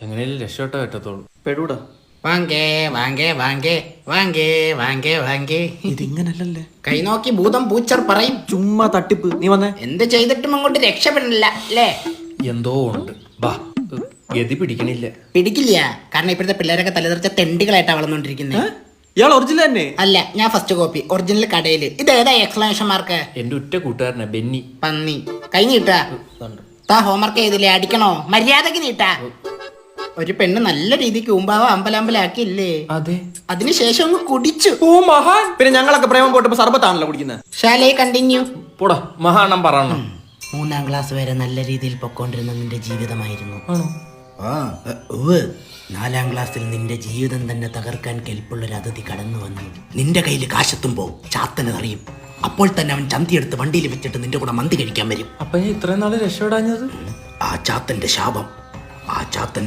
എങ്ങനെയും രക്ഷപ്പെട്ട പറ്റത്തുള്ളൂ. പെടൂടാ. വാങ്കേ വാങ്കേ വാങ്കേ വാങ്കേ വാങ്കേ വാങ്കേ. ഇതിങ്ങനല്ലേ? കൈ നോക്കി ഭൂതം പൂച്ചർ പറയും. ചുമ്മാ തട്ടിപ്പ്. നീ വന്നേ. എന്ത് ചെയ്തിട്ടും അങ്ങോട്ട് രക്ഷപ്പെടില്ല അല്ലേ? എന്തോ ഉണ്ട്. ബാ, ഗതി പിടിക്കണില്ല. പിടിക്കില്ല. കാരണം ഇപ്പോഴത്തെ പിള്ളേരൊക്കെ തലതെറിച്ച തെണ്ടികളായിട്ടാ വളർന്നുകൊണ്ടിരിക്കുന്നത്. ഇയാൾ ഒറിജിനൽ തന്നെ? അല്ല, ഞാൻ ഫസ്റ്റ് കോപ്പി. ഒറിജിനൽ കടയില്. ഇതേതാ എക്സ്പ്ലനേഷൻ മാർക്ക്? എന്റെ ഉറ്റ കൂട്ടുകാരനാ ബെന്നി. പന്നി. കൈ നീട്ടാ. താ ഹോംവർക്ക് ചെയ്തില്ലേ? അടിക്കണോ? മര്യാദക്ക് നീട്ടാ. ഒരു പെണ്ണ് നല്ല രീതിക്ക് ഊമ്പാവ അമ്പലാക്കിയില്ലേ? അതെ. അതിനുശേഷം അങ്ങ് കുടിച്ചു. ഓ മഹാൻ. പിന്നെ ഞങ്ങളൊക്കെ പ്രേമം പോട്ടപ്പോ സർബത്താണല്ലോ കുടിക്കുന്നത്. ശാലയെ കണ്ടിന്യൂ. പോടാ, മഹാണം പറയണം. 3ാം ക്ലാസ് വരെ നല്ല രീതിയിൽ പൊക്കോണ്ടിരുന്ന നിന്റെ ജീവിതമായിരുന്നു. ആണോ? 4ാം ക്ലാസ്സിൽ നിന്റെ ജീവിതം തന്നെ തകർക്കാൻ കെൽപ്പുള്ളൊരു അതിഥി കടന്നു വന്നു. നിന്റെ കയ്യിൽ കാശെത്തുമ്പോ ചാത്തന് അറിയും. അപ്പോൾ തന്നെ അവൻ ചന്തിയെടുത്ത് വണ്ടിയിൽ വെച്ചിട്ട് നിന്റെ കൂടെ മന്തി കഴിക്കാൻ വരും. അപ്പൊ ഞാൻ ഇത്രയും നാള് രക്ഷപ്പെടാഞ്ഞത് ആ ചാത്തന്റെ ശാപം. ആ ചാത്തൻ